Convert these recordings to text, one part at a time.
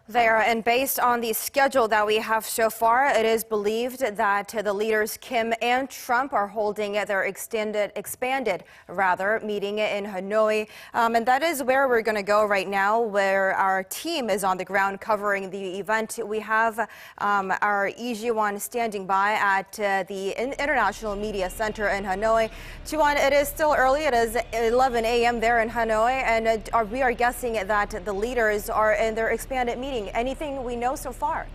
There, and based on the schedule that we have so far, it is believed that the leaders Kim and Trump are holding their expanded meeting in Hanoi. And that is where we're going to go right now, where our team is on the ground covering the event. We have our Lee Ji-won standing by at the International Media Center in Hanoi. Ji-won, it is still early. It is 11 a.m. there in Hanoi, and we are guessing that the leaders are in their expanded meeting. Anything we know so far?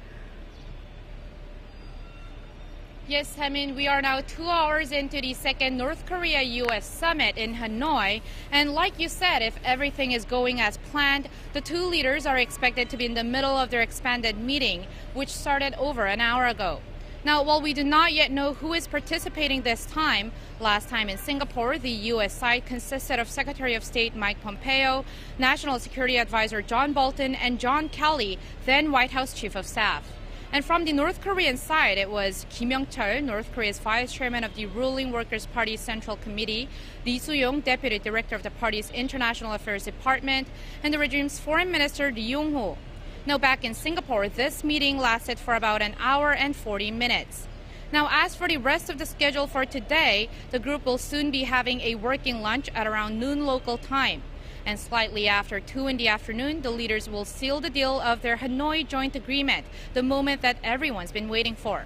Yes, Semin, we are now 2 hours into the second North Korea-U.S. summit in Hanoi. And like you said, if everything is going as planned, the two leaders are expected to be in the middle of their expanded meeting, which started over an hour ago. Now, while we do not yet know who is participating this time, last time in Singapore, the U.S. side consisted of Secretary of State Mike Pompeo, National Security Advisor John Bolton, and John Kelly, then White House Chief of Staff. And from the North Korean side, it was Kim Young-chul, North Korea's Vice Chairman of the ruling Workers' Party Central Committee, Lee Soo-yong, Deputy Director of the party's International Affairs Department, and the regime's Foreign Minister Lee Yong-ho. Now, back in Singapore, this meeting lasted for about an hour and 40 minutes. Now, as for the rest of the schedule for today, the group will soon be having a working lunch at around noon local time. And slightly after 2 in the afternoon, the leaders will seal the deal of their Hanoi joint agreement, the moment that everyone's been waiting for.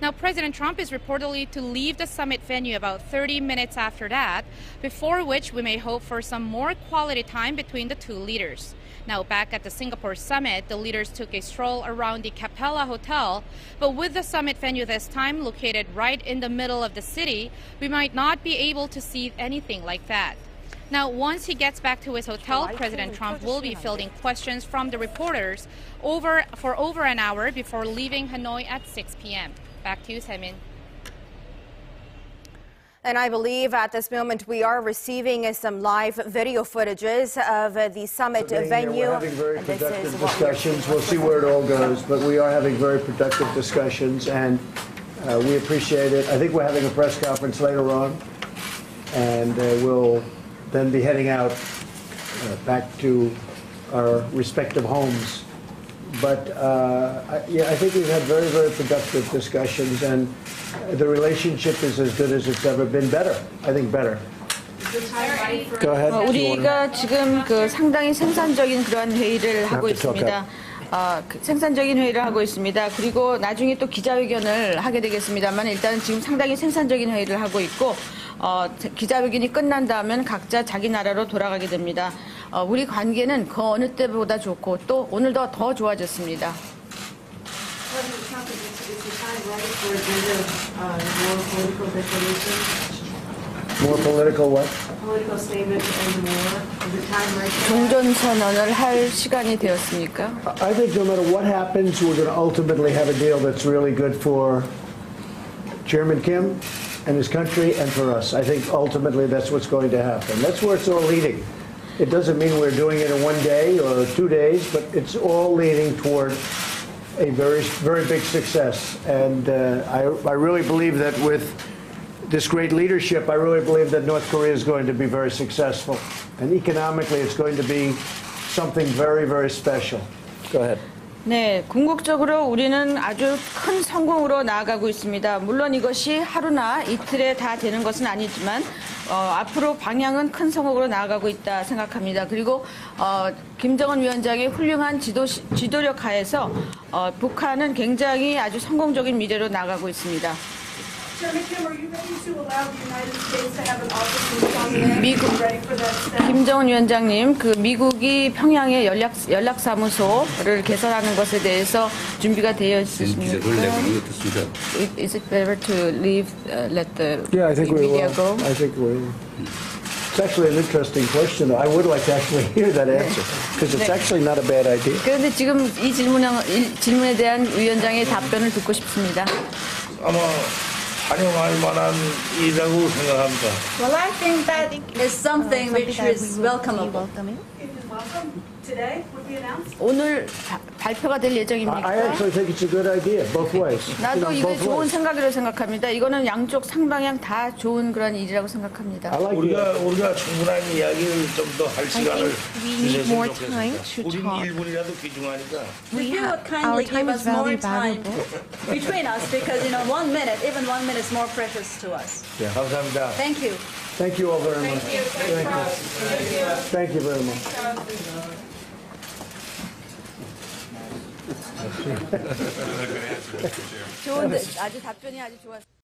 Now, President Trump is reportedly to leave the summit venue about 30 minutes after that, before which we may hope for some more quality time between the two leaders. Now, back at the Singapore summit, the leaders took a stroll around the Capella Hotel, but with the summit venue this time located right in the middle of the city, we might not be able to see anything like that. Now, once he gets back to his hotel, President Trump will be fielding questions from the reporters for over an hour before leaving Hanoi at 6 p.m. Back to you, Semin. And I believe at this moment we are receiving some live video footages of the summit venue. We're having very productive discussions. We'll see where it all goes, but we are having very productive discussions, and we appreciate it. I think we're having a press conference later on, and we'll then be heading out back to our respective homes. But yeah, I think we've had very, very productive discussions, and the relationship is as good as it's ever been. Better, I think better. Go ahead. 우리가 지금 상당히 생산적인 그런 회의를 하고 있습니다. 생산적인 회의를 하고 있습니다. 그리고 나중에 또 기자회견을 하게 되겠습니다만 일단은 지금 상당히 생산적인 회의를 하고 있고 기자회견이 끝난 다음엔 각자 자기 나라로 돌아가게 됩니다. 우리 관계는 그 어느 때보다 좋고 또 오늘도 더 좋아졌습니다. More political what? Political statement and more. Is the time right? 종전선언을 할 시간이 되었습니까? I think no matter what happens, we're going to ultimately have a deal that's really good for Chairman Kim and his country and for us. I think ultimately that's what's going to happen. That's where it's all leading. It doesn't mean we're doing it in 1 day or 2 days, but it's all leading toward a very, very big success. And I really believe that with this great leadership, I really believe that North Korea is going to be very successful. And economically, it's going to be something very, very special. Go ahead. 네, 궁극적으로 우리는 아주 큰 성공으로 나아가고 있습니다. 물론 이것이 하루나 이틀에 다 되는 것은 아니지만 앞으로 방향은 큰 성공으로 나아가고 있다 생각합니다. 그리고 김정은 위원장의 훌륭한 지도력 하에서 북한은 굉장히 아주 성공적인 미래로 나아가고 있습니다. 김정은 위원장님, 미국이 평양의 연락사무소를 개설하는 것에 대해서 준비가 되어 있습니까? Is it better to leave, let the media go? I think we will. It's actually an interesting question. I would like to actually hear that answer because it's actually not a bad idea. 그런데 지금 이 질문에 대한 위원장의 답변을 듣고 싶습니다. 아마 환영할 만한 일이라고 생각합니다. Well, I think that is something which is welcomeable. welcome today would be announced? 오늘 발표가 될 예정입니까? I actually think it's a good idea, both ways. 나도 이게 both 좋은 ways. 생각이라고 생각합니다. 이거는 양쪽 상방향 다 좋은 그런 일이라고 생각합니다. I like it. 우리가 충분한 이야기를 좀 더 할 시간을 주셨으면 time 좋겠습니다. to 우리는 talk. 1분이라도 귀중하니까. We If you would our kindly time give is us more very time valuable. between us, because 1 minute, even 1 minute is more precious to us. 감사합니다. Thank you. Thank you all very much. Thank you very much. 좋은데 아주 답변이 아주 좋았습니다.